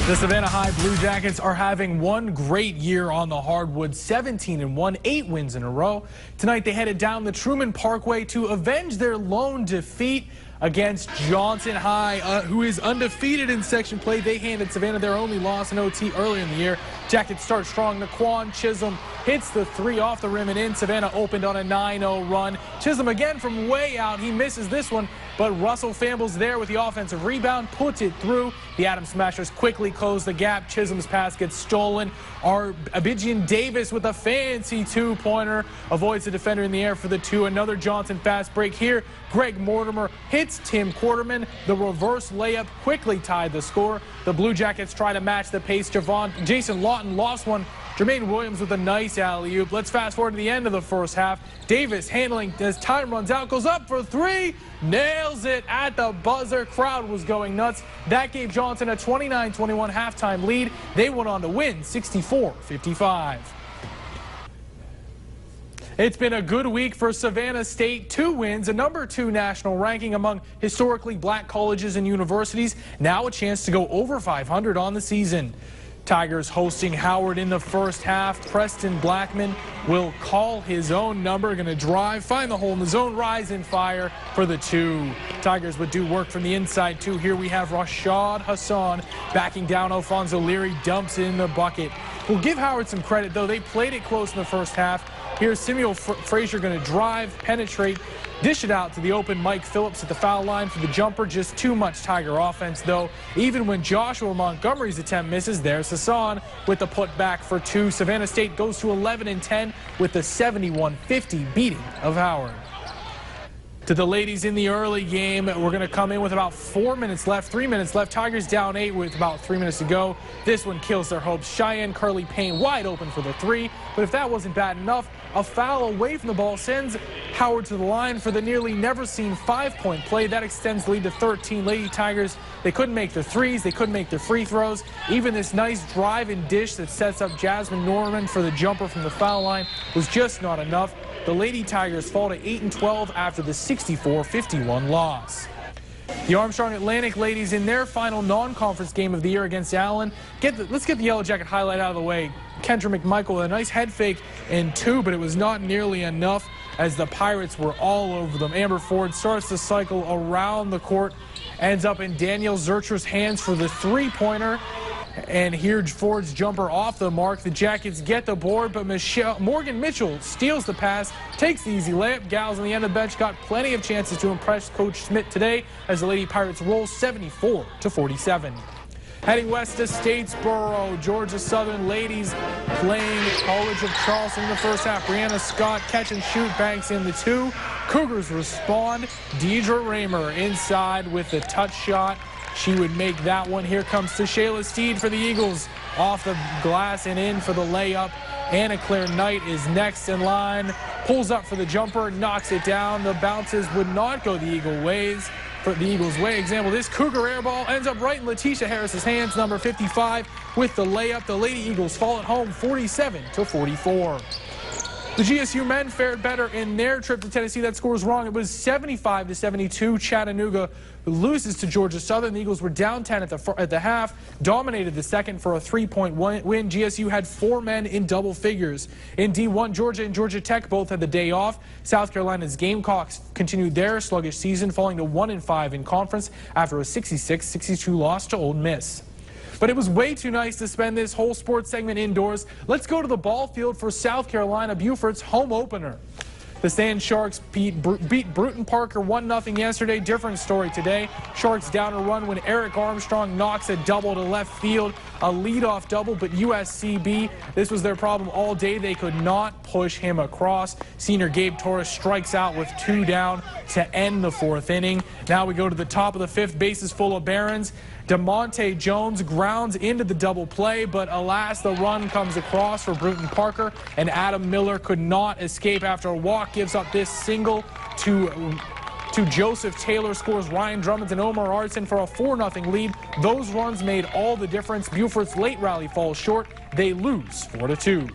The Savannah High Blue Jackets are having one great year on the hardwood, 17-1, 8 wins in a row. Tonight they headed down the Truman Parkway to avenge their lone defeat against Johnson High, who is undefeated in section play. They handed Savannah their only loss in OT earlier in the year. Jackets start strong. Naquan Chisholm hits the three off the rim and in. Savannah opened on a 9-0 run. Chisholm again from way out. He misses this one, but Russell Fambles there with the offensive rebound, puts it through. The Adams Smashers quickly close the gap. Chisholm's pass gets stolen. Abidjian Davis with a fancy two-pointer avoids the defender in the air for the two. Another Johnson fast break here. Greg Mortimer hits Tim Quarterman. The reverse layup quickly tied the score. The Blue Jackets try to match the pace. Jason Lawton lost one. Jermaine Williams with a nice alley-oop. Let's fast forward to the end of the first half. Davis handling as time runs out, goes up for three, nails it at the buzzer. Crowd was going nuts. That gave Johnson a 29-21 halftime lead. They went on to win 64-55. It's been a good week for Savannah State. 2 wins, a #2 national ranking among historically black colleges and universities. Now a chance to go over 500 on the season. Tigers hosting Howard in the first half. Preston Blackman will call his own number. Going to drive, find the hole in the zone, rise and fire for the 2. Tigers would do work from the inside too. Here we have Rashad Hassan backing down. Alfonso Leary dumps in the bucket. We'll give Howard some credit though. They played it close in the first half. Here's Samuel Frazier going to drive, penetrate, dish it out to the open Mike Phillips at the foul line for the jumper. Just too much Tiger offense, though. Even when Joshua Montgomery's attempt misses, there's Hassan with the putback for 2. Savannah State goes to 11-10 with the 71-50 beating of Howard. To the ladies in the early game, we're going to come in with about 4 minutes left, 3 minutes left. Tigers down 8 with about 3 minutes to go. This one kills their hopes. Cheyenne Curley Payne wide open for the 3. But if that wasn't bad enough, a foul away from the ball sends Howard to the line for the nearly never-seen 5-point play. That extends the lead to 13. Lady Tigers, they couldn't make their threes. They couldn't make their free throws. Even this nice drive and dish that sets up Jasmine Norman for the jumper from the foul line was just not enough. The Lady Tigers fall to 8-12 after the 64-51 loss. The Armstrong Atlantic ladies in their final non-conference game of the year against Allen. Let's get the Yellow Jacket highlight out of the way. Kendra McMichael with a nice head fake and 2, but it was not nearly enough as the Pirates were all over them. Amber Ford starts to cycle around the court, ends up in Danielle Zurcher's hands for the 3-pointer. And here Ford's jumper off the mark. The Jackets get the board, but Morgan Mitchell steals the pass, takes the easy layup. Gals on the end of the bench got plenty of chances to impress Coach Schmidt today as the Lady Pirates roll 74-47. Heading west to Statesboro, Georgia Southern ladies playing College of Charleston in the first half. Brianna Scott catch and shoot, banks in the 2. Cougars respond. Deidre Raymer inside with the touch shot. She would make that one. Here comes Shayla Steed for the Eagles. Off the glass and in for the layup. Anna Claire Knight is next in line. Pulls up for the jumper, knocks it down. The bounces would not go the Eagles' way. Example, this Cougar air ball ends up right in Letitia Harris's hands, number 55, with the layup. The Lady Eagles fall at home 47-44. The GSU men fared better in their trip to Tennessee. That score was wrong. It was 75-72. Chattanooga loses to Georgia Southern. The Eagles were down 10 at the half, dominated the second for a 3-point win. GSU had 4 men in double figures. In D1, Georgia and Georgia Tech both had the day off. South Carolina's Gamecocks continued their sluggish season, falling to 1-5 in conference after a 66-62 loss to Ole Miss. But it was way too nice to spend this whole sports segment indoors. Let's go to the ball field for South Carolina Beaufort's home opener. The Sand Sharks beat Bruton Parker 1-0 yesterday. Different story today. Sharks down a run when Eric Armstrong knocks a double to left field. A leadoff double, but USCB, this was their problem all day. They could not push him across. Senior Gabe Torres strikes out with 2 down to end the 4th inning. Now we go to the top of the 5th. Bases full of Barons. DeMonte Jones grounds into the double play, but alas, the run comes across for Bruton Parker, and Adam Miller could not escape after a walk. Gives up this single to Joseph Taylor, scores Ryan Drummond and Omar Artson for a 4-0 lead. Those runs made all the difference. Beaufort's late rally falls short. They lose 4-2.